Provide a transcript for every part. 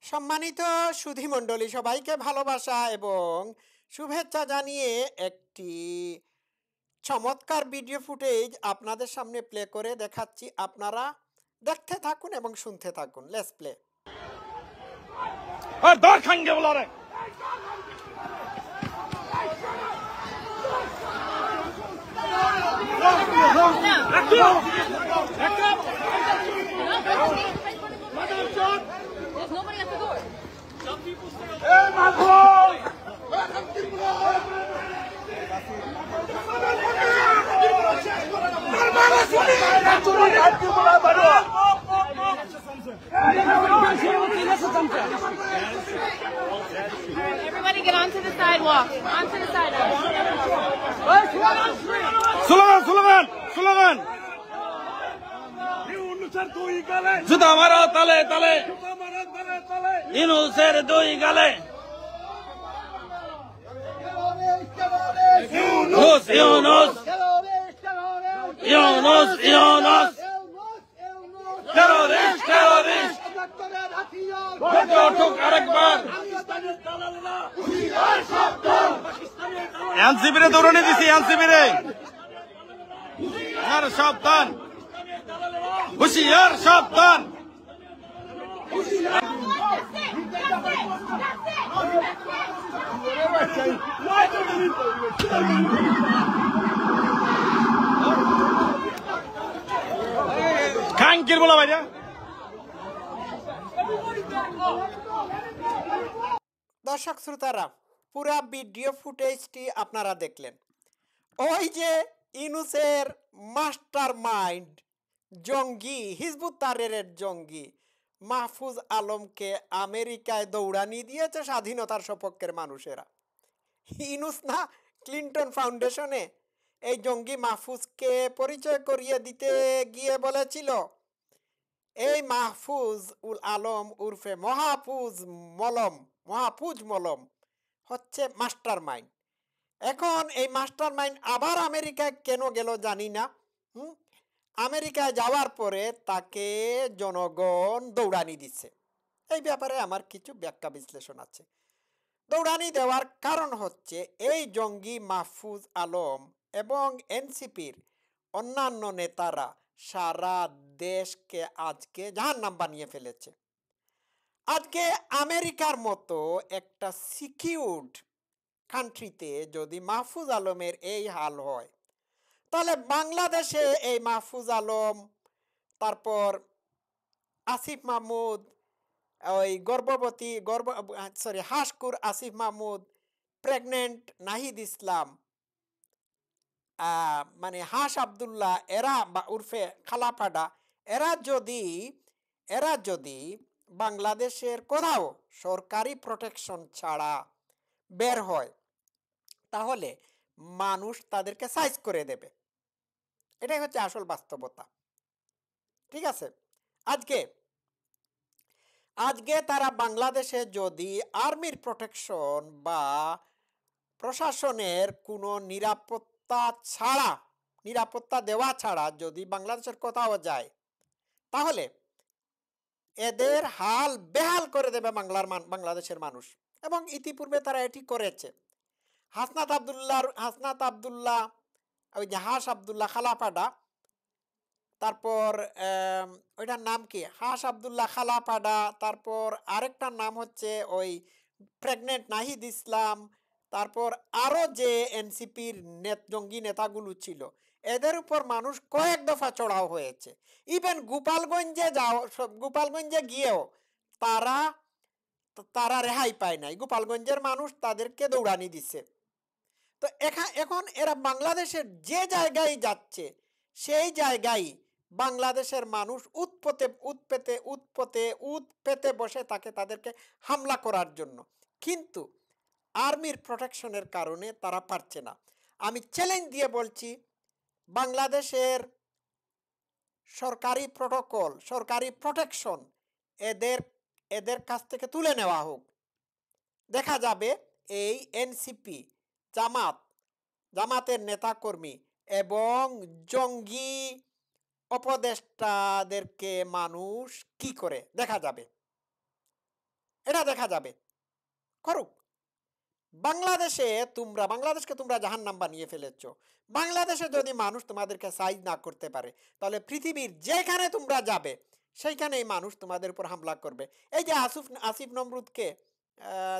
সম্মানিত সুধীমণ্ডলী সবাইকে ভালোবাসা এবং শুভেচ্ছা জানিয়ে একটি চমৎকার ভিডিও ফুটেজ আপনাদের সামনে প্লে করে দেখাচ্ছি। আপনারা দেখতে থাকুন এবং শুনতে থাকুন। Let's play. আর দর খাঙ্গে বলারে There's nobody at the door. Some people say, everybody get onto the sidewalk. Onto the sidewalk. Slogan slogan slogan জুতা মারো তালে তালে ইনুসের দুই গালে ইউনুস ইউনুস ইউনুস ইউনুস টেররিস্ট টেররিস্ট ঠোক আরেকবার এনসিপিরে দৌড়ানি দিছি এনসিপিরে আর সাবধান হুশিয়ার সাবধান খাঙ্কির বলা ভাইয়া দর্শক শ্রোতারা, পুরা ভিডিও ফুটেজটি আপনারা দেখলেন। ওই যে ইউনুসের মাস্টার মাইন্ড জঙ্গি, হিজবুত তাহরিরের জঙ্গি মাহফুজ আলমকে আমেরিকায় দৌড়ানি দিয়েছে স্বাধীনতার সপক্ষের মানুষেরা। ইউনুস না ক্লিন্টন ফাউন্ডেশনে এই জঙ্গি মাহফুজকে পরিচয় করিয়ে দিতে গিয়ে বলেছিল, এই মাহফুজ উল আলম উর্ফে মহাফুজ মলম হচ্ছে মাস্টার মাইন্ড। এখন এই মাস্টার মাইন্ড আবার আমেরিকায় কেন গেল জানি না। আমেরিকায় যাওয়ার পরে তাকে জনগণ দৌড়ানি দিচ্ছে। এই ব্যাপারে আমার কিছু ব্যাখ্যা বিশ্লেষণ আছে। দৌড়ানি দেওয়ার কারণ হচ্ছে এই জঙ্গি মাহফুজ আলম এবং এনসিপির অন্যান্য নেতারা সারা দেশকে আজকে জাহান্নাম বানিয়ে ফেলেছে। আজকে আমেরিকার মতো একটা সিকিউরড কান্ট্রিতে যদি মাহফুজ আলমের এই হাল হয়, তাহলে বাংলাদেশে এই মাহফুজ আলম, তারপর আসিফ মাহমুদ, ওই হাসকুর আসিফ মাহমুদ, প্রেগনেন্ট নাহিদ ইসলাম, মানে হাস আবদুল্লাহ, এরা বা উর্ফে খালাপাডা, এরা যদি বাংলাদেশের কোথাও সরকারি প্রোটেকশন ছাড়া বের হয়, তাহলে মানুষ তাদেরকে সাইজ করে দেবে। এটাই হচ্ছে আসল বাস্তবতা। ঠিক আছে, আজকে তারা বাংলাদেশে যদি আর্মির প্রোটেকশন বা প্রশাসনের কোনো নিরাপত্তা দেওয়া ছাড়া যদি বাংলাদেশের কোথাও যায়, তাহলে এদের হাল বেহাল করে দেবে বাংলাদেশের মানুষ। এবং ইতিপূর্বে তারা এটি করেছে। হাসনাত আবদুল্লাহ, ওই যে হাস আবদুল্লাহ খালাপাডা, তারপর ওইটার নাম কি, হাস আবদুল্লাহ খালাপাডা, তারপর আরেকটার নাম হচ্ছে ওই প্রেগনেন্ট নাহিদ ইসলাম, তারপর আরও যে এনসিপির জঙ্গি নেতাগুলো ছিল, এদের উপর মানুষ কয়েক দফা চড়াও হয়েছে। ইভেন গোপালগঞ্জে গিয়েও তারা রেহাই পায় নাই। গোপালগঞ্জের মানুষ তাদেরকে দৌড়ানি দিচ্ছে। তো এখন এরা বাংলাদেশের যে জায়গায় যাচ্ছে, সেই জায়গায় বাংলাদেশের মানুষ উৎপেতে বসে থাকে তাদেরকে হামলা করার জন্য। কিন্তু আর্মির প্রোটেকশনের কারণে তারা পারছে না। আমি চ্যালেঞ্জ দিয়ে বলছি, বাংলাদেশের সরকারি প্রোটোকল, সরকারি প্রোটেকশন এদের কাছ থেকে তুলে নেওয়া হোক। দেখা যাবে এই এনসিপি, জামাতের নেতাকর্মী এবং জঙ্গি উপদেষ্টাদেরকে মানুষ কি করে দেখা যাবে। সেটা দেখা যাবে, করুক। বাংলাদেশকে তোমরা জাহান্নাম বানিয়ে ফেলেছো। বাংলাদেশে যদি মানুষ তোমাদেরকে সাইজ না করতে পারে, তাহলে পৃথিবীর যেখানে তোমরা যাবে সেইখানেই মানুষ তোমাদের উপর হামলা করবে। এই যে আসিফ নমরুদকে,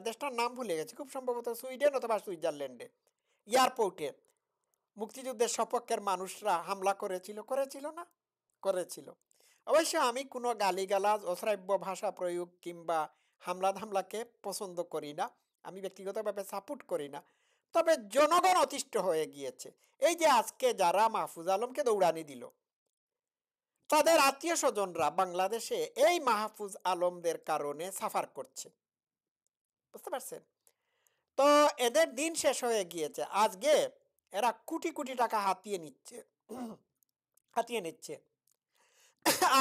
দেশটার নাম ভুলে গেছে, খুব সম্ভবত সুইডেন অথবা সুইজারল্যান্ডে, এয়ারপোর্টে মুক্তিযুদ্ধের সপক্ষের মানুষরা হামলা করেছিল না? করেছিল। অবশ্য আমি কোনো গালিগালাজ, অশ্রাব্য ভাষা প্রয়োগ কিংবা হামলাকে পছন্দ করি না, আমি ব্যক্তিগতভাবে সাপোর্ট করি না। তবে জনগণ অতিষ্ঠ হয়ে গিয়েছে। এই যে আজকে যারা মাহফুজ আলমকে দৌড়ানি দিল, তাদের আত্মীয় স্বজনরা বাংলাদেশে এই মাহফুজ আলমদের কারণে সাফার করছে, বুঝতে পারছেন? তো এদের দিন শেষ হয়ে গিয়েছে। আজকে এরা কোটি কোটি টাকা হাতিয়ে নিচ্ছে।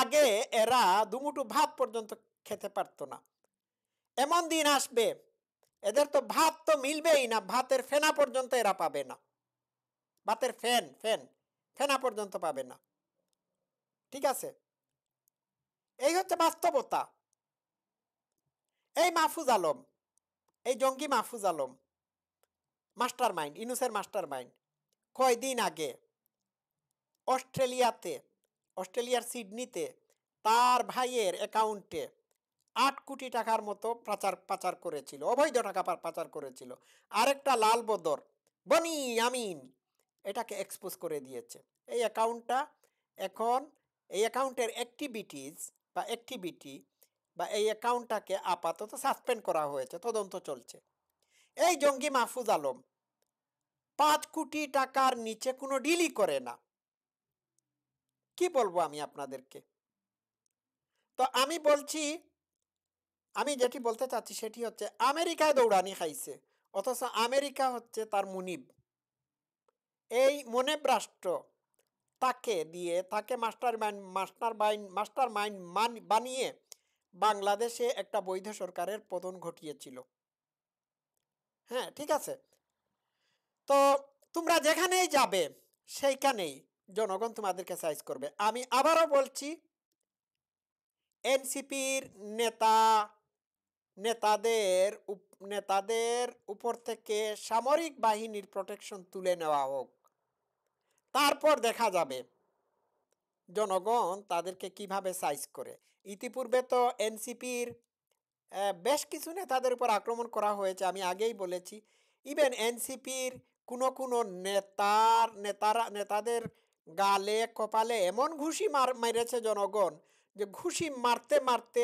আগে এরা দুমুঠো ভাত পর্যন্ত খেতে পারতো না। এমন দিন আসবে এদের তো ভাত তো মিলবেই না, ভাতের ফেনা পর্যন্ত এরা পাবে না, ভাতের ফেনা পর্যন্ত পাবে না। ঠিক আছে, এই হচ্ছে বাস্তবতা। এই মাহফুজ আলম, এই জঙ্গি মাহফুজ আলম মাস্টার মাইন্ড, ইনুসের মাস্টার মাইন্ড, কয়দিন আগে অস্ট্রেলিয়ার সিডনিতে তার ভাইয়ের অ্যাকাউন্টে 8 কোটি টাকার মতো পাচার করেছিল, অবৈধ টাকা পাচার করেছিল। আরেকটা লাল বদর বনি আমিন এটাকে এক্সপোজ করে দিয়েছে। এই অ্যাকাউন্টের অ্যাক্টিভিটি বা এই অ্যাকাউন্টটাকে আপাতত সাসপেন্ড করা হয়েছে, তদন্ত চলছে। এই জঙ্গি মাহফুজ আলম 5 কোটি টাকার নিচে কোনো ডিলই করে না। কি বলবো আমি আপনাদেরকে? তো আমি যেটি বলতে চাচ্ছি সেটি হচ্ছে, আমেরিকায় দৌড়ানি খাইছে, অথচ আমেরিকা হচ্ছে তার মুনিব। এই মনেব রাষ্ট্র তাকে মাস্টার মাইন্ড বানিয়ে বাংলাদেশে একটা বৈধ সরকারের পতন ঘটিয়েছিল। হ্যাঁ, ঠিক আছে। তো তোমরা যেখানেই যাবে সেইখানেই জনগণ তোমাদেরকে সাইজ করবে। আমি আবারও বলছি, এনসিপির নেতাদের উপর থেকে সামরিক বাহিনীর প্রোটেকশন তুলে নেওয়া হোক, তারপর দেখা যাবে জনগণ তাদেরকে কিভাবে সাইজ করে। ইতিপূর্বে তো এনসিপির বেশ কিছু নেতাদের উপর আক্রমণ করা হয়েছে, আমি আগেই বলেছি। ইভেন এনসিপির কোনো নেতাদের গালে কপালে এমন ঘুষি মেরেছে জনগণ, যে ঘুষি মারতে মারতে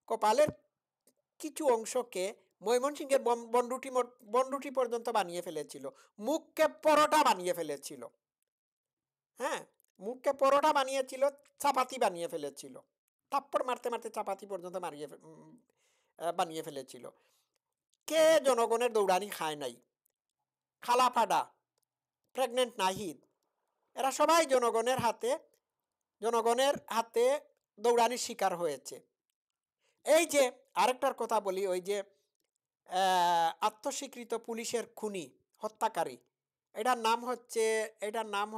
কপালের কিছু অংশকে ময়মনসিংহের বনরুটি পর্যন্ত বানিয়ে ফেলেছিল, মুখকে পরোটা বানিয়ে ফেলেছিল। হ্যাঁ, মুখকে পরোটা বানিয়েছিল, চাপাতি বানিয়ে ফেলেছিল, থাপ্পড় মারতে মারতে চাপাতি পর্যন্ত বানিয়ে ফেলেছিল। কে জনগণের দৌড়ানি খায় নাই? খালাফাডা, প্রেগনেন্ট নাহিদ, এরা সবাই জনগণের হাতে দৌড়ানির শিকার হয়েছে। এই যে আরেকটার কথা বলি, ওই যে আত্মস্বীকৃত পুলিশের খুনি হত্যাকারী, এটার নাম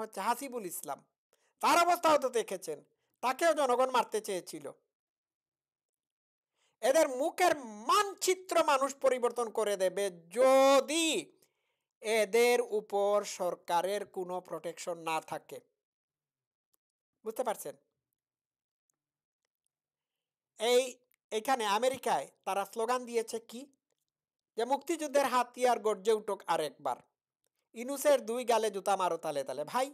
হচ্ছে হাসিবুল ইসলাম। তার অবস্থাও তো দেখেছেন, তাকেও জনগণ মারতে চেয়েছিল। এদের মুখের মানচিত্র মানুষ পরিবর্তন করে দেবে যদি এদের উপর সরকারের কোনো প্রোটেকশন না থাকে, বুঝতে পারছেন? এইখানে আমেরিকায় তারা স্লোগান দিয়েছে কি, যে মুক্তিযুদ্ধের হাতিয়ার গর্জে উঠুক আরেকবার, ইনুসের 2 গালে জুতা মারো তালে তালে। ভাই,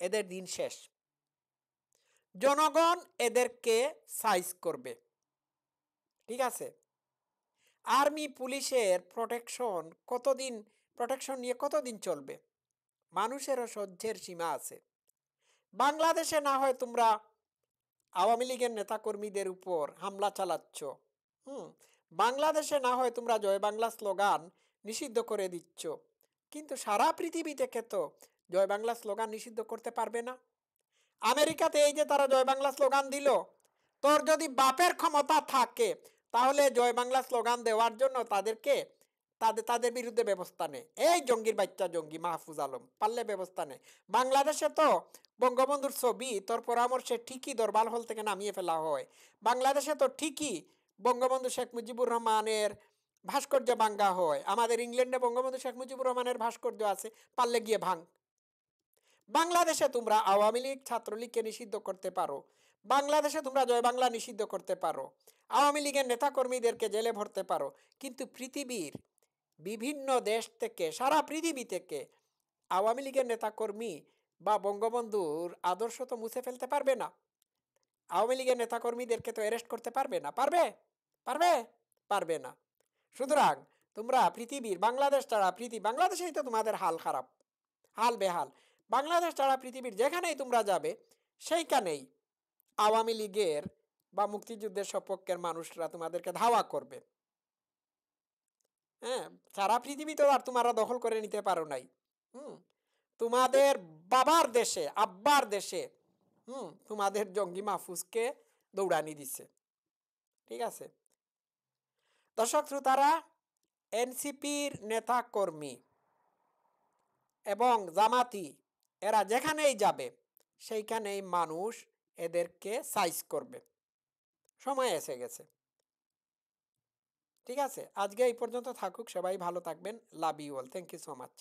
এদের দিন শেষ, জনগণ এদেরকে সাইজ করবে। ঠিক আছে, আর্মি পুলিশের প্রোটেকশন নিয়ে কতদিন চলবে? মানুষেরও সহ্যের সীমা আছে। বাংলাদেশে না হয় তোমরা আওয়ামী লীগের নেতাকর্মীদের উপর হামলা চালাচ্ছ, বাংলাদেশে না হয় তোমরা জয় বাংলা স্লোগান নিষিদ্ধ করে দিচ্ছ, কিন্তু সারা পৃথিবী থেকে তো জয় বাংলা স্লোগান নিষিদ্ধ করতে পারবে না। আমেরিকাতে এই যে তারা জয় বাংলা স্লোগান দিল, তোর যদি বাপের ক্ষমতা থাকে তাহলে জয় বাংলা স্লোগান দেওয়ার জন্য তাদের বিরুদ্ধে ব্যবস্থা নেয়। এই জঙ্গির বাচ্চা জঙ্গি মাহফুজ আলম পারলে ব্যবস্থা নেয়। বাংলাদেশে তো বঙ্গবন্ধুর ছবি তোর পরামর্শে ঠিকই দরবার হল থেকে নামিয়ে ফেলা হয়। বাংলাদেশে তো ঠিকই বঙ্গবন্ধু শেখ মুজিবুর রহমানের ভাস্কর্য ভাঙ্গা হয়, আমাদের ইংল্যান্ডে বঙ্গবন্ধু শেখ মুজিবুর রহমানের ভাস্কর্য আছে, পারলে গিয়ে ভাঙ। বাংলাদেশে তোমরা আওয়ামী লীগ ছাত্রলীগকে নিষিদ্ধ করতে পারো, বাংলাদেশে তোমরা জয় বাংলা নিষিদ্ধ করতে পারো, আওয়ামী লীগের নেতাকর্মীদেরকে জেলে ভরতে পারো, কিন্তু পৃথিবীর বিভিন্ন দেশ থেকে, সারা পৃথিবী থেকে আওয়ামী লীগের নেতাকর্মী বা বঙ্গবন্ধুর আদর্শ তো মুছে ফেলতে পারবে না। আওয়ামী লীগের নেতাকর্মীদেরকে তো অ্যারেস্ট করতে পারবে না, পারবে? পারবে? পারবে না। সুতরাং তোমরা পৃথিবীর, বাংলাদেশ ছাড়া বাংলাদেশেই তো তোমাদের হাল খারাপ, হাল বেহাল। বাংলাদেশ ছাড়া পৃথিবীর যেখানেই তোমরা যাবে, সেইখানেই আওয়ামী লীগের বা মুক্তিযুদ্ধের সপক্ষের মানুষরা তোমাদেরকে ধাওয়া করবে। হ্যাঁ, সারা পৃথিবী তো আর তোমরা দখল করে নিতে পারো নাই। তোমাদের বাবার দেশে, আব্বার দেশে তোমাদের জঙ্গি মাহফুজকে দৌড়ানি দিচ্ছে। ঠিক আছে দর্শক শ্রোতারা, এনসিপির নেতা কর্মী এবং জামাতি এরা যেখানেই যাবে সেইখানেই মানুষ এদেরকে সাইজ করবে। সময় এসে গেছে। ঠিক আছে, আজকে এই পর্যন্ত থাকুক। সবাই ভালো থাকবেন। Love you all. Thank you so much.